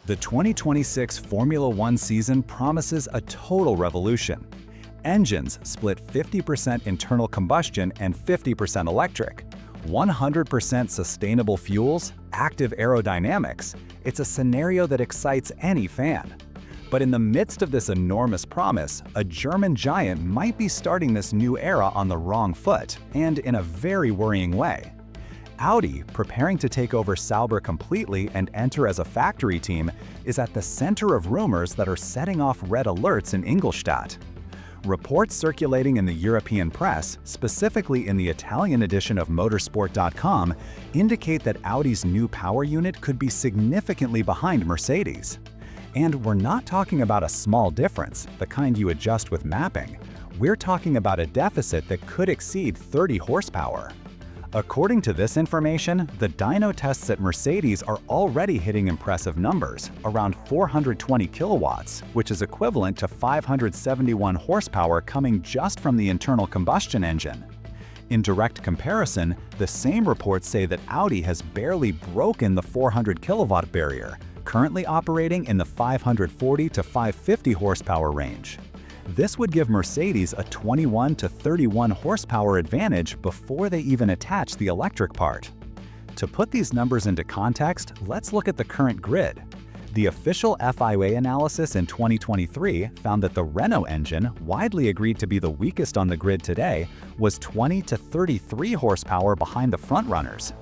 The 2026 Formula One season promises a total revolution. Engines split 50% internal combustion and 50% electric. 100% sustainable fuels, active aerodynamics. It's a scenario that excites any fan. But in the midst of this enormous promise, a German giant might be starting this new era on the wrong foot, and in a very worrying way. Audi, preparing to take over Sauber completely and enter as a factory team, is at the center of rumors that are setting off red alerts in Ingolstadt. Reports circulating in the European press, specifically in the Italian edition of motorsport.com, indicate that Audi's new power unit could be significantly behind Mercedes. And we're not talking about a small difference, the kind you adjust with mapping. We're talking about a deficit that could exceed 30 horsepower. According to this information, the dyno tests at Mercedes are already hitting impressive numbers, around 420 kilowatts, which is equivalent to 571 horsepower coming just from the internal combustion engine. In direct comparison, the same reports say that Audi has barely broken the 400 kilowatt barrier, currently operating in the 540 to 550 horsepower range. This would give Mercedes a 21 to 31 horsepower advantage before they even attach the electric part. To put these numbers into context, let's look at the current grid. The official FIA analysis in 2023 found that the Renault engine, widely agreed to be the weakest on the grid today, was 20 to 33 horsepower behind the frontrunners.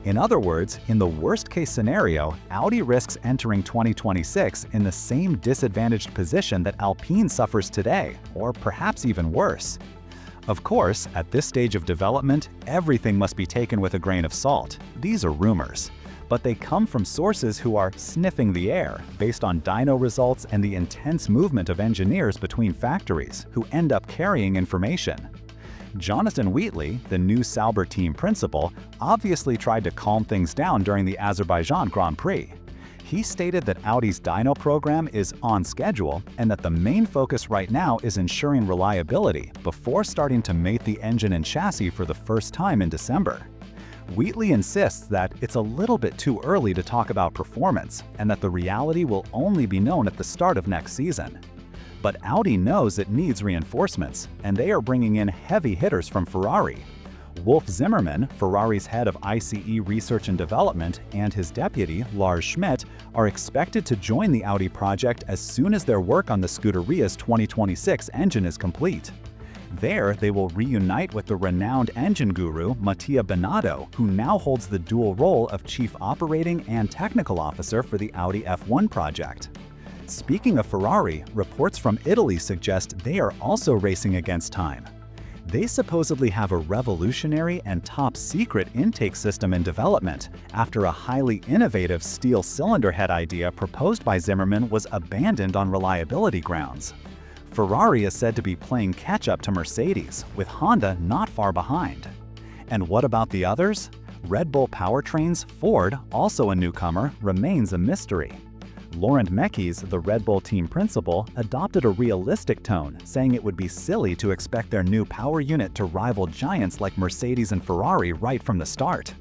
In other words, in the worst-case scenario, Audi risks entering 2026 in the same disadvantaged position that Alpine suffers today, or perhaps even worse. Of course, at this stage of development, everything must be taken with a grain of salt. These are rumors. But they come from sources who are sniffing the air, based on dyno results and the intense movement of engineers between factories, who end up carrying information. Jonathan Wheatley, the new Sauber team principal, obviously tried to calm things down during the Azerbaijan Grand Prix. He stated that Audi's dyno program is on schedule and that the main focus right now is ensuring reliability before starting to mate the engine and chassis for the first time in December. Wheatley insists that it's a little bit too early to talk about performance and that the reality will only be known at the start of next season. But Audi knows it needs reinforcements, and they are bringing in heavy hitters from Ferrari. Wolf Zimmermann, Ferrari's head of ICE research and development, and his deputy, Lars Schmidt, are expected to join the Audi project as soon as their work on the Scuderia's 2026 engine is complete. There, they will reunite with the renowned engine guru, Mattia Binotto, who now holds the dual role of Chief Operating and Technical Officer for the Audi F1 project. Speaking of Ferrari, reports from Italy suggest they are also racing against time. They supposedly have a revolutionary and top-secret intake system in development after a highly innovative steel cylinder head idea proposed by Zimmermann was abandoned on reliability grounds. Ferrari is said to be playing catch-up to Mercedes, with Honda not far behind. And what about the others? Red Bull Powertrain's Ford, also a newcomer, remains a mystery. Laurent Mekies, the Red Bull team principal, adopted a realistic tone, saying it would be silly to expect their new power unit to rival giants like Mercedes and Ferrari right from the start.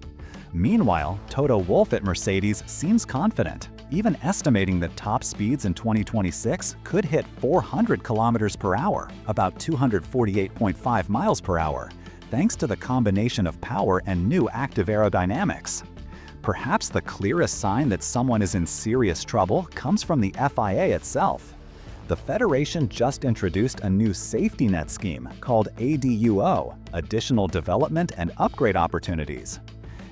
Meanwhile, Toto Wolff at Mercedes seems confident, even estimating that top speeds in 2026 could hit 400 kilometers per hour, about 248.5 miles per hour, thanks to the combination of power and new active aerodynamics. Perhaps the clearest sign that someone is in serious trouble comes from the FIA itself. The Federation just introduced a new safety net scheme called ADUO, Additional Development and Upgrade Opportunities.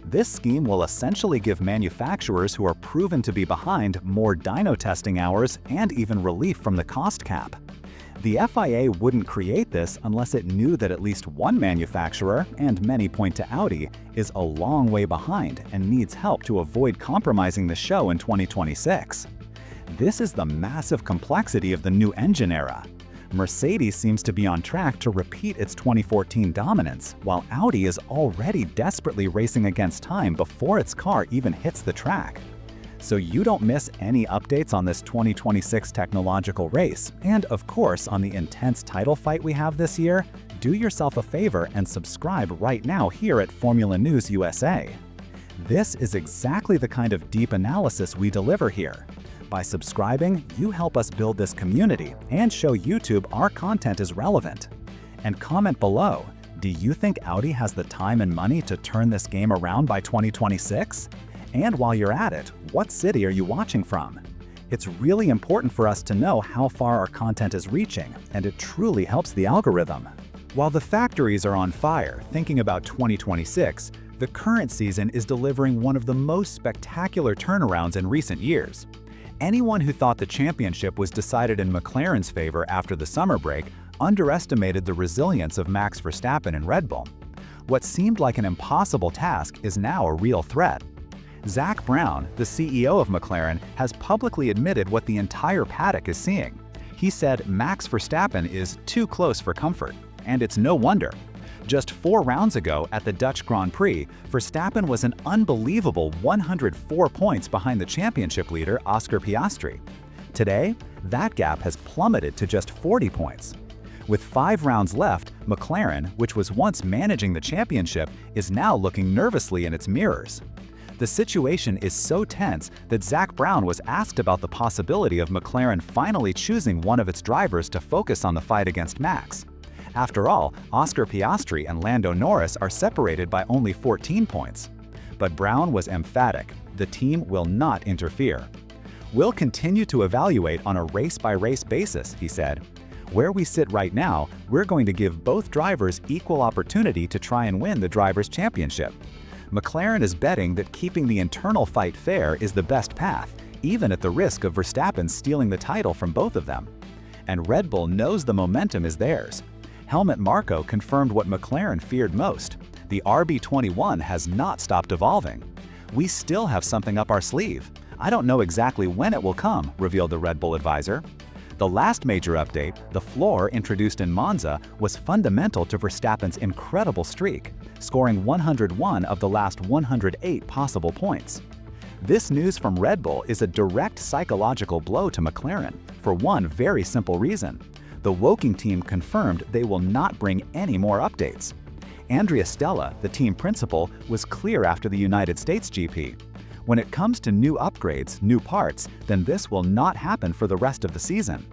This scheme will essentially give manufacturers who are proven to be behind more dyno testing hours and even relief from the cost cap. The FIA wouldn't create this unless it knew that at least one manufacturer, and many point to Audi, is a long way behind and needs help to avoid compromising the show in 2026. This is the massive complexity of the new engine era. Mercedes seems to be on track to repeat its 2014 dominance, while Audi is already desperately racing against time before its car even hits the track. So you don't miss any updates on this 2026 technological race, and of course on the intense title fight we have this year, do yourself a favor and subscribe right now here at Formula News USA. This is exactly the kind of deep analysis we deliver here. By subscribing, you help us build this community and show YouTube our content is relevant. And comment below, do you think Audi has the time and money to turn this game around by 2026? And while you're at it, what city are you watching from? It's really important for us to know how far our content is reaching, and it truly helps the algorithm. While the factories are on fire thinking about 2026, the current season is delivering one of the most spectacular turnarounds in recent years. Anyone who thought the championship was decided in McLaren's favor after the summer break underestimated the resilience of Max Verstappen and Red Bull. What seemed like an impossible task is now a real threat. Zak Brown, the CEO of McLaren, has publicly admitted what the entire paddock is seeing. He said Max Verstappen is too close for comfort, and it's no wonder. Just 4 rounds ago at the Dutch Grand Prix, Verstappen was an unbelievable 104 points behind the championship leader Oscar Piastri. Today, that gap has plummeted to just 40 points. With 5 rounds left, McLaren, which was once managing the championship, is now looking nervously in its mirrors. The situation is so tense that Zak Brown was asked about the possibility of McLaren finally choosing one of its drivers to focus on the fight against Max. After all, Oscar Piastri and Lando Norris are separated by only 14 points. But Brown was emphatic: the team will not interfere. "We'll continue to evaluate on a race-by-race basis," he said. "Where we sit right now, we're going to give both drivers equal opportunity to try and win the Drivers' Championship." McLaren is betting that keeping the internal fight fair is the best path, even at the risk of Verstappen stealing the title from both of them. And Red Bull knows the momentum is theirs. Helmut Marko confirmed what McLaren feared most: the RB21 has not stopped evolving. "We still have something up our sleeve. I don't know exactly when it will come," revealed the Red Bull advisor. The last major update, the floor introduced in Monza, was fundamental to Verstappen's incredible streak, scoring 101 of the last 108 possible points. This news from Red Bull is a direct psychological blow to McLaren, for one very simple reason. The Woking team confirmed they will not bring any more updates. Andrea Stella, the team principal, was clear after the United States GP. "When it comes to new upgrades, new parts, then this will not happen for the rest of the season."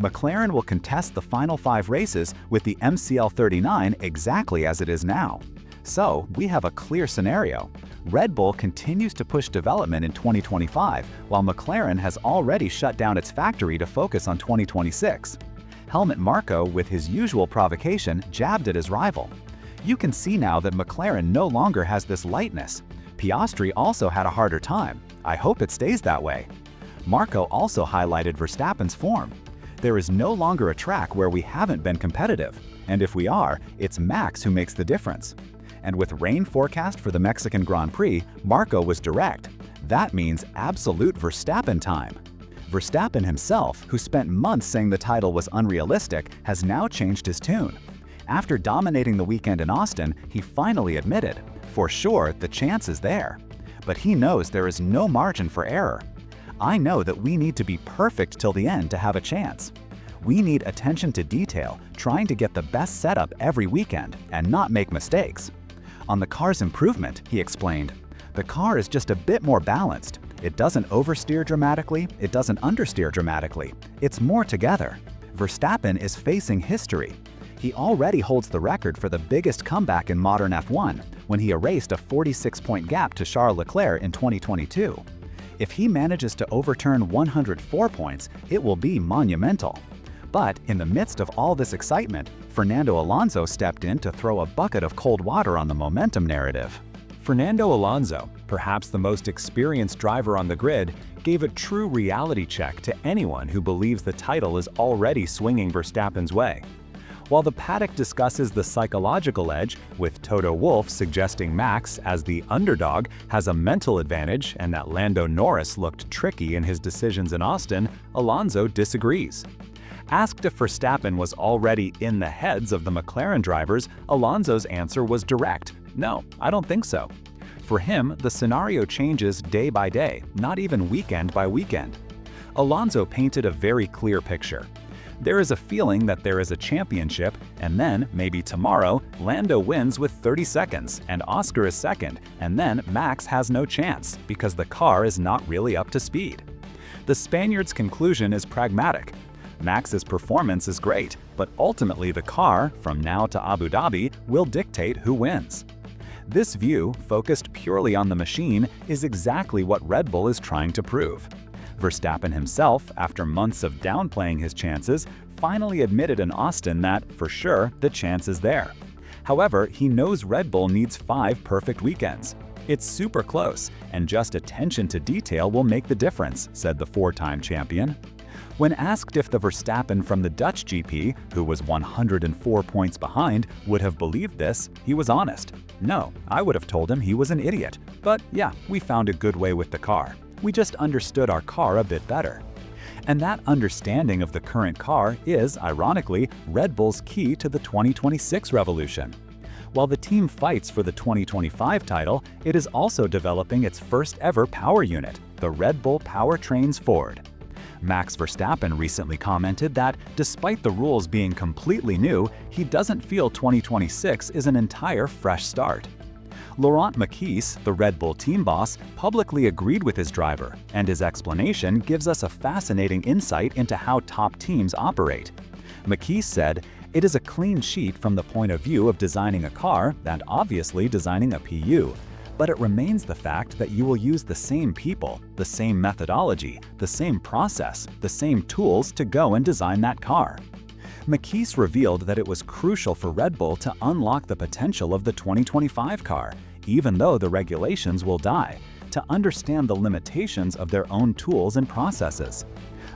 McLaren will contest the final 5 races with the MCL39 exactly as it is now. So, we have a clear scenario. Red Bull continues to push development in 2025, while McLaren has already shut down its factory to focus on 2026. Helmut Marko, with his usual provocation, jabbed at his rival. "You can see now that McLaren no longer has this lightness. Piastri also had a harder time. I hope it stays that way." Marko also highlighted Verstappen's form. "There is no longer a track where we haven't been competitive, and if we are, it's Max who makes the difference." And with rain forecast for the Mexican Grand Prix, Marko was direct. "That means absolute Verstappen time." Verstappen himself, who spent months saying the title was unrealistic, has now changed his tune. After dominating the weekend in Austin, he finally admitted, "For sure, the chance is there." But he knows there is no margin for error. "I know that we need to be perfect till the end to have a chance. We need attention to detail, trying to get the best setup every weekend and not make mistakes." On the car's improvement, he explained, "The car is just a bit more balanced. It doesn't oversteer dramatically, it doesn't understeer dramatically. It's more together." Verstappen is facing history. He already holds the record for the biggest comeback in modern F1, when he erased a 46-point gap to Charles Leclerc in 2022. If he manages to overturn 104 points, it will be monumental. But in the midst of all this excitement, Fernando Alonso stepped in to throw a bucket of cold water on the momentum narrative. Fernando Alonso, perhaps the most experienced driver on the grid, gave a true reality check to anyone who believes the title is already swinging Verstappen's way. While the paddock discusses the psychological edge, with Toto Wolff suggesting Max, as the underdog, has a mental advantage and that Lando Norris looked tricky in his decisions in Austin, Alonso disagrees. Asked if Verstappen was already in the heads of the McLaren drivers, Alonso's answer was direct: "No, I don't think so." For him, the scenario changes day by day, not even weekend by weekend. Alonso painted a very clear picture. There is a feeling that there is a championship, and then, maybe tomorrow, Lando wins with 30 seconds, and Oscar is second, and then Max has no chance, because the car is not really up to speed. The Spaniard's conclusion is pragmatic. Max's performance is great, but ultimately the car, from now to Abu Dhabi, will dictate who wins. This view, focused purely on the machine, is exactly what Red Bull is trying to prove. Verstappen himself, after months of downplaying his chances, finally admitted in Austin that, for sure, the chance is there. However, he knows Red Bull needs 5 perfect weekends. It's super close, and just attention to detail will make the difference, said the 4-time champion. When asked if the Verstappen from the Dutch GP, who was 104 points behind, would have believed this, he was honest. No, I would have told him he was an idiot. But yeah, we found a good way with the car. We just understood our car a bit better. And that understanding of the current car is, ironically, Red Bull's key to the 2026 revolution. While the team fights for the 2025 title, it is also developing its first ever power unit, the Red Bull Powertrains Ford. Max Verstappen recently commented that, despite the rules being completely new, he doesn't feel 2026 is an entire fresh start. Laurent Mekies, the Red Bull team boss, publicly agreed with his driver, and his explanation gives us a fascinating insight into how top teams operate. Mekies said, "It is a clean sheet from the point of view of designing a car and obviously designing a PU. But it remains the fact that you will use the same people, the same methodology, the same process, the same tools to go and design that car." Mekies revealed that it was crucial for Red Bull to unlock the potential of the 2025 car, even though the regulations will die, to understand the limitations of their own tools and processes.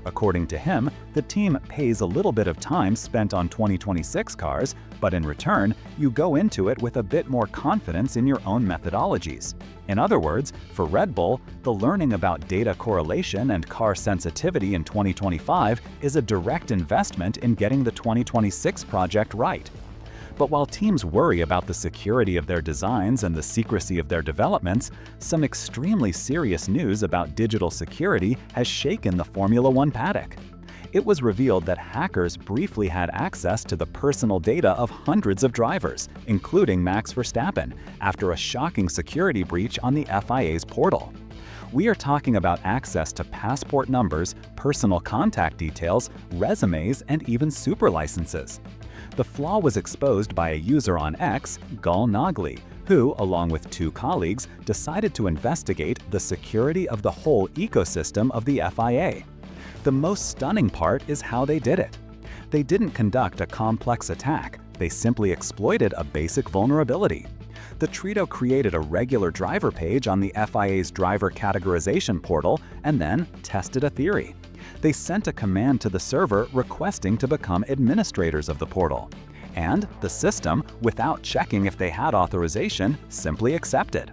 According to him, the team pays a little bit of time spent on 2026 cars, but in return, you go into it with a bit more confidence in your own methodologies. In other words, for Red Bull, the learning about data correlation and car sensitivity in 2025 is a direct investment in getting the 2026 project right. But while teams worry about the security of their designs and the secrecy of their developments, some extremely serious news about digital security has shaken the Formula One paddock. It was revealed that hackers briefly had access to the personal data of hundreds of drivers, including Max Verstappen, after a shocking security breach on the FIA's portal. We are talking about access to passport numbers, personal contact details, resumes, and even super licenses. The flaw was exposed by a user on X, Gal Nagli, who, along with 2 colleagues, decided to investigate the security of the whole ecosystem of the FIA. The most stunning part is how they did it. They didn't conduct a complex attack, they simply exploited a basic vulnerability. The trio created a regular driver page on the FIA's driver categorization portal and then tested a theory. They sent a command to the server requesting to become administrators of the portal. And the system, without checking if they had authorization, simply accepted.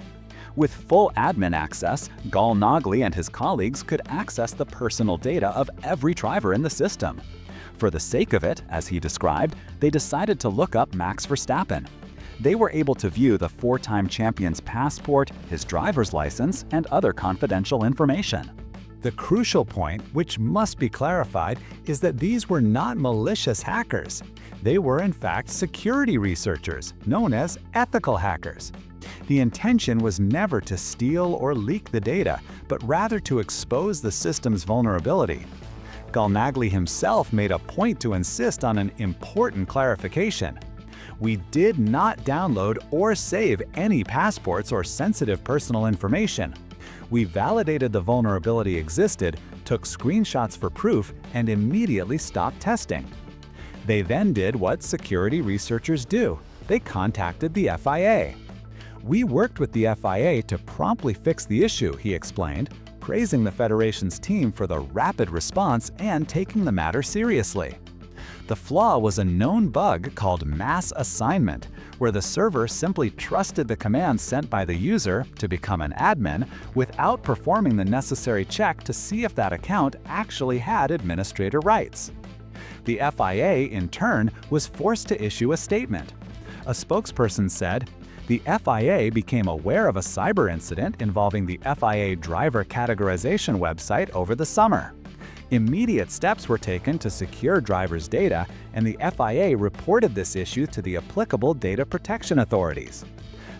With full admin access, Gal Nagli and his colleagues could access the personal data of every driver in the system. For the sake of it, as he described, they decided to look up Max Verstappen. They were able to view the 4-time champion's passport, his driver's license, and other confidential information. The crucial point, which must be clarified, is that these were not malicious hackers. They were in fact security researchers, known as ethical hackers. The intention was never to steal or leak the data, but rather to expose the system's vulnerability. Gal Nagli himself made a point to insist on an important clarification. We did not download or save any passports or sensitive personal information. We validated the vulnerability existed, took screenshots for proof, and immediately stopped testing. They then did what security researchers do. They contacted the FIA. We worked with the FIA to promptly fix the issue, he explained, praising the Federation's team for the rapid response and taking the matter seriously. The flaw was a known bug called mass assignment, where the server simply trusted the command sent by the user to become an admin without performing the necessary check to see if that account actually had administrator rights. The FIA, in turn, was forced to issue a statement. A spokesperson said, "The FIA became aware of a cyber incident involving the FIA driver categorization website over the summer. Immediate steps were taken to secure drivers' data, and the FIA reported this issue to the applicable data protection authorities."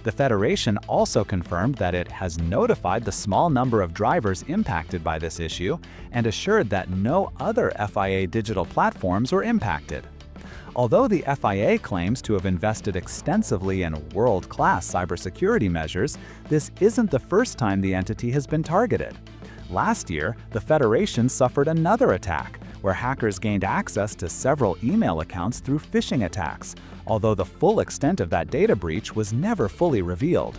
The federation also confirmed that it has notified the small number of drivers impacted by this issue and assured that no other FIA digital platforms were impacted. Although the FIA claims to have invested extensively in world-class cybersecurity measures, this isn't the first time the entity has been targeted. Last year, the federation suffered another attack, where hackers gained access to several email accounts through phishing attacks, although the full extent of that data breach was never fully revealed.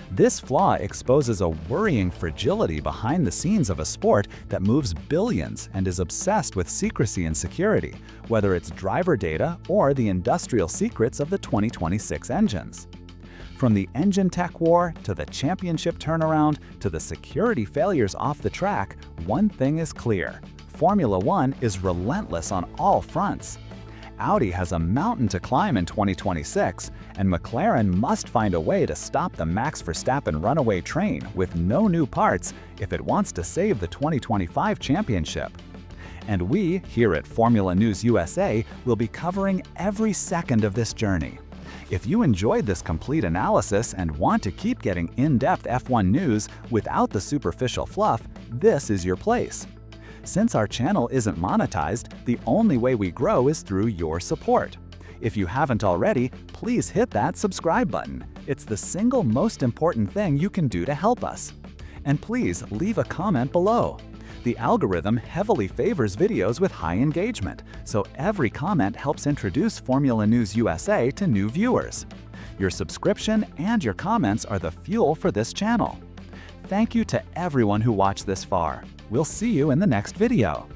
This flaw exposes a worrying fragility behind the scenes of a sport that moves billions and is obsessed with secrecy and security, whether it's driver data or the industrial secrets of the 2026 engines. From the engine tech war to the championship turnaround to the security failures off the track, one thing is clear: Formula One is relentless on all fronts. Audi has a mountain to climb in 2026, and McLaren must find a way to stop the Max Verstappen runaway train with no new parts if it wants to save the 2025 championship. And we, here at Formula News USA, will be covering every second of this journey. If you enjoyed this complete analysis and want to keep getting in-depth F1 news without the superficial fluff, this is your place. Since our channel isn't monetized, the only way we grow is through your support. If you haven't already, please hit that subscribe button. It's the single most important thing you can do to help us. And please leave a comment below. The algorithm heavily favors videos with high engagement, so every comment helps introduce Formula News USA to new viewers. Your subscription and your comments are the fuel for this channel. Thank you to everyone who watched this far. We'll see you in the next video.